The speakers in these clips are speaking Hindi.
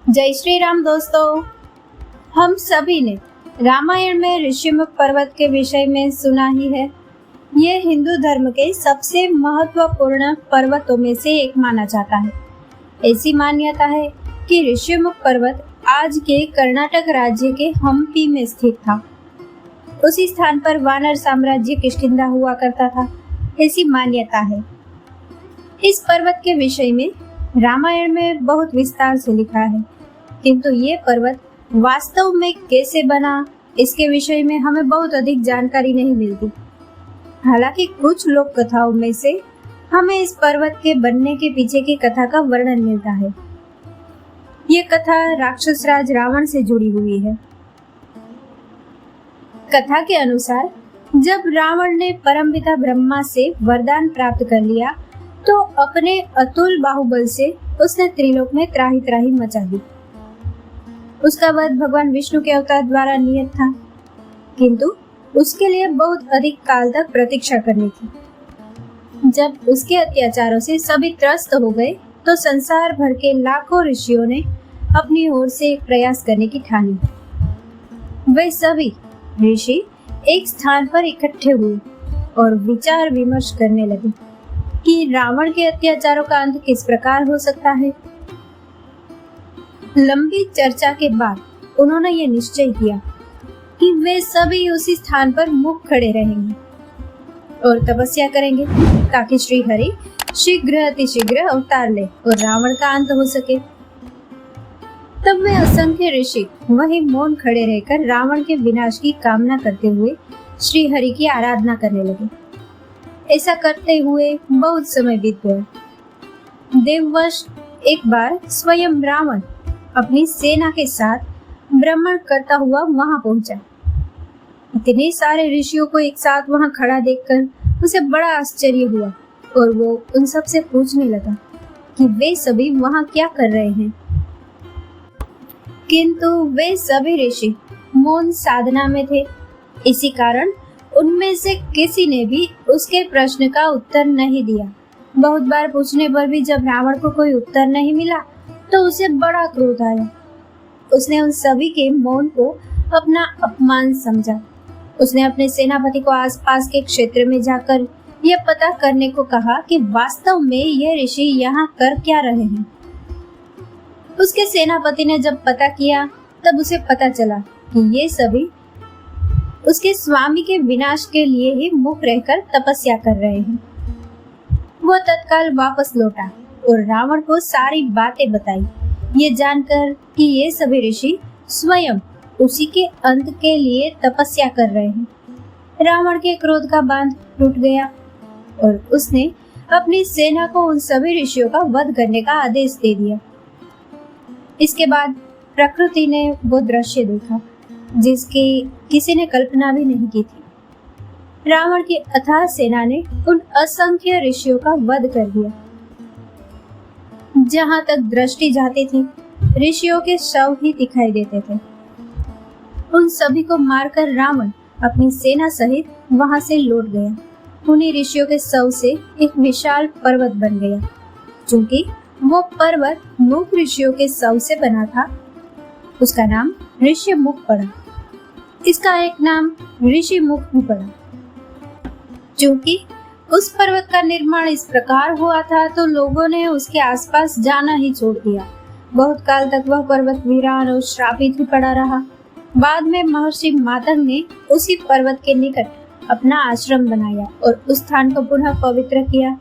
जय श्री राम दोस्तों। हम सभी ने रामायण में ऋषिमुख पर्वत के विषय में सुना ही है। ये हिंदू धर्म के सबसे महत्वपूर्ण पर्वतों में से एक माना जाता है। ऐसी मान्यता है कि ऋषिमुख पर्वत आज के कर्नाटक राज्य के हम्पी में स्थित था। उसी स्थान पर वानर साम्राज्य किष्किंधा हुआ करता था, ऐसी मान्यता है। इस पर्वत के विषय में रामायण में बहुत विस्तार से लिखा है, किंतु ये पर्वत वास्तव में कैसे बना, इसके विषय में हमें बहुत अधिक जानकारी नहीं मिलती। हालांकि कुछ लोक कथाओं में से हमें इस पर्वत के बनने के पीछे की कथा का वर्णन मिलता है। ये कथा राक्षस राज रावण से जुड़ी हुई है। कथा के अनुसार जब रावण ने परमपिता ब्रह्मा से वरदान प्राप्त कर लिया तो अपने अतुल बाहुबल से उसने त्रिलोक में त्राही त्राही मचा दी। उसका वध भगवान विष्णु के अवतार द्वारा नियत था, किंतु उसके लिए बहुत अधिक काल तक प्रतीक्षा करनी थी। जब उसके अत्याचारों से सभी त्रस्त हो गए तो संसार भर के लाखों ऋषियों ने अपनी ओर से एक प्रयास करने की ठानी। वे सभी ऋषि एक स्थान पर इकट्ठे हुए और विचार विमर्श करने लगे कि रावण के अत्याचारों का अंत किस प्रकार हो सकता है। लंबी चर्चा के बाद उन्होंने ये निश्चय किया कि वे सभी उसी स्थान पर मुख खड़े रहेंगे और तपस्या करेंगे ताकि श्री हरि शीघ्र अतिशीघ्र अवतार ले और रावण का अंत हो सके। तब वे असंख्य ऋषि वहीं मौन खड़े रहकर रावण के विनाश की कामना करते हुए श्री हरि की आराधना करने लगे। ऐसा करते हुए बहुत समय बीत गया। देववश एक बार स्वयं रावण अपनी सेना के साथ भ्रमण करता हुआ वहां पहुंचा। इतने सारे ऋषियों को एक साथ वहां खड़ा देखकर उसे बड़ा आश्चर्य हुआ और वो उन सब से पूछने लगा कि वे सभी वहां क्या कर रहे हैं। किंतु वे सभी ऋषि मौन साधना में थे। इसी कारण उनमें से किसी ने भी उसके प्रश्न का उत्तर नहीं दिया। बहुत बार पूछने पर भी जब रावण को कोई उत्तर नहीं मिला तो उसे बड़ा क्रोध आया। उसने उन सभी के मौन को अपना अपमान समझा। उसने अपने सेनापति को आसपास के क्षेत्र में जाकर यह पता करने को कहा कि वास्तव में ये ऋषि यहाँ कर क्या रहे हैं। उसके सेनापति ने जब पता किया तब उसे पता चला कि ये सभी उसके स्वामी के विनाश के लिए ही मुख रहकर तपस्या कर रहे हैं। वो तत्काल वापस लौटा और रावण को सारी बातें बताई, ये जानकर कि ये सभी ऋषि स्वयं उसी के अंत के लिए तपस्या कर रहे हैं। रावण के क्रोध का बांध टूट गया और उसने अपनी सेना को उन सभी ऋषियों का वध करने का आदेश दे दिया। इसके बाद प्रकृति ने वो दृश्य देखा जिसकी किसी ने कल्पना भी नहीं की थी। रावण की अथाह सेना ने उन असंख्य ऋषियों का वध कर दिया। जहां तक दृष्टि जाती थी ऋषियों के शव ही दिखाई देते थे। उन सभी को मारकर रावण अपनी सेना सहित वहां से लौट गया। उन्हीं ऋषियों के शव से एक विशाल पर्वत बन गया। चूंकि वो पर्वत मुख ऋषियों के शव से बना था, उसका नाम ऋषिमुख पड़ा। इसका एक नाम ऋषिमुख भी पड़ा। चूंकि उस पर्वत का निर्माण इस प्रकार हुआ था तो लोगों ने उसके आसपास जाना ही छोड़ दिया। बहुत काल तक वह पर्वत वीरान और श्रापित ही पड़ा रहा। बाद में महर्षि मातंग ने उसी पर्वत के निकट अपना आश्रम बनाया और उस स्थान को पुनः पवित्र किया।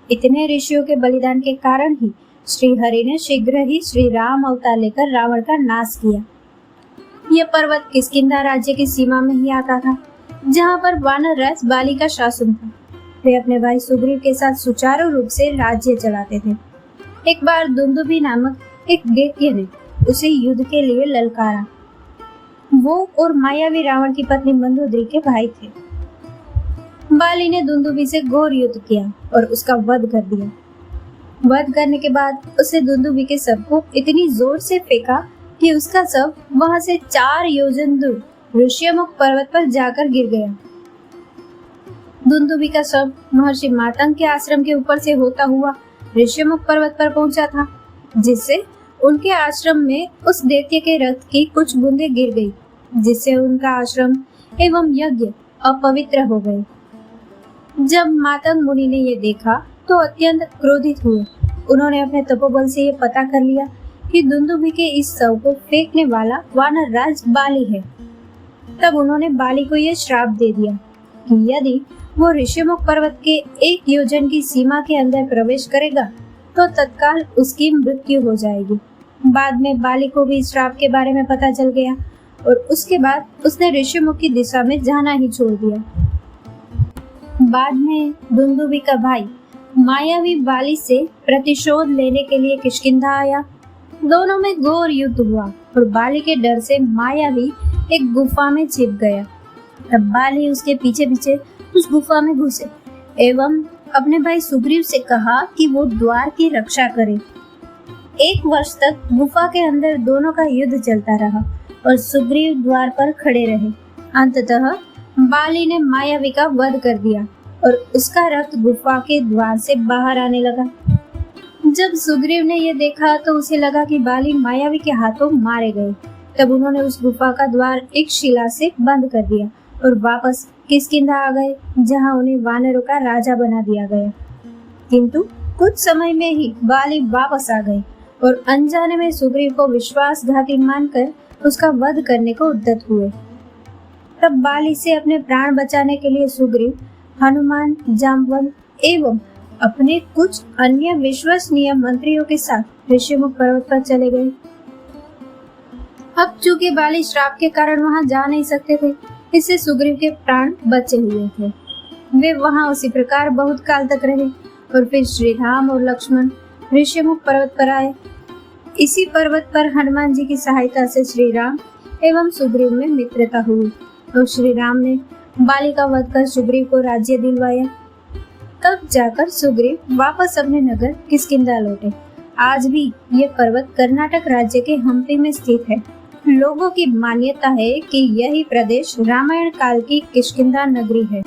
इतने ऋषियों के बलिदान के कारण ही श्री हरि ने शीघ्र ही श्री राम अवतार लेकर रावण का नाश किया। यह पर्वत किष्किंधा राज्य की सीमा में ही आता था, जहाँ पर वानर राज बाली का शासन था। वे अपने भाई सुग्रीव के साथ सुचारू रूप से राज्य चलाते थे। एक बार दुंदुभी नामक एक दैत्य ने उसे युद्ध के लिए ललकारा। वो और मायावी रावण की पत्नी मंदोदरी के भाई थे। बाली ने दुंदुभी से घोर युद्ध किया और उसका वध कर दिया। वध करने के बाद उसे दुंदुभी के शव को इतनी जोर से फेंका कि उसका शव वहां से 4 योजन दूर ऋषिमुख पर्वत पर जाकर गिर गया। दुंदुभी का शव महर्षि मातंग के आश्रम के ऊपर से होता हुआ ऋषिमुख पर्वत पर पहुंचा था, जिससे उनके आश्रम में उस दैत्य के रक्त की कुछ बूंदें गिर गई, जिससे उनका आश्रम एवं यज्ञ अपवित्र हो गए। जब मातंग मुनि ने ये देखा तो अत्यंत क्रोधित हुए। उन्होंने अपने तपोबल से ये पता कर लिया कि दुंदुभि के इस शव को फेंकने वाला वानर राज बाली है। तब उन्होंने बाली को यह श्राप दे दिया कि यदि वो ऋषिमुख पर्वत के 1 योजन की सीमा के अंदर प्रवेश करेगा तो तत्काल उसकी मृत्यु हो जाएगी। बाद में बाली को भी श्राप के बारे में पता चल गया और उसके बाद उसने ऋषिमुख की दिशा में जाना ही छोड़ दिया। बाद में दुंदुभि का भाई मायावी बाली से प्रतिशोध लेने के लिए किष्किंधा आया। दोनों में घोर युद्ध हुआ और बाली के डर से मायावी एक गुफा में छिप गया। तब बाली उसके पीछे पीछे उस गुफा में घुसे एवं अपने भाई सुग्रीव से कहा कि वो द्वार की रक्षा करे। 1 वर्ष तक गुफा के अंदर दोनों का युद्ध चलता रहा और सुग्रीव द्वार पर खड़े रहे। अंततः बाली ने मायावी का वध कर दिया और उसका रक्त गुफा के द्वार से बाहर आने लगा। जब सुग्रीव ने यह देखा तो उसे लगा कि बाली मायावी के हाथों मारे गए। तब उन्होंने उस गुफा का द्वार एक शिला से बंद कर दिया और वापस किष्किंधा आ गए, जहां उन्हें वानरों का राजा बना दिया गया। किंतु कुछ समय में ही बाली वापस आ गए और अनजाने में सुग्रीव को विश्वासघाती मानकर उसका वध करने को उद्यत हुए। तब बाली से अपने प्राण बचाने के लिए सुग्रीव हनुमान, जाम्बवंत एवं अपने कुछ अन्य विश्वसनीय मंत्रियों के साथ ऋषिमुख पर्वत पर चले गए। अब चूंकि बाली श्राप के कारण वहां जा नहीं सकते थे, इससे सुग्रीव के प्राण बचे हुए थे। वे वहां उसी प्रकार बहुत काल तक रहे और फिर श्री राम और लक्ष्मण ऋषिमुख पर्वत पर आए। इसी पर्वत पर हनुमान जी की सहायता से श्री राम एवं सुग्रीव में मित्रता हुई और श्री राम ने बाली का वध कर सुग्रीव को राज्य दिलवाया। तब जाकर सुग्रीव वापस अपने नगर किष्किंधा लौटे। आज भी ये पर्वत कर्नाटक राज्य के हम्पी में स्थित है। लोगों की मान्यता है कि यही प्रदेश रामायण काल की किष्किंधा नगरी है।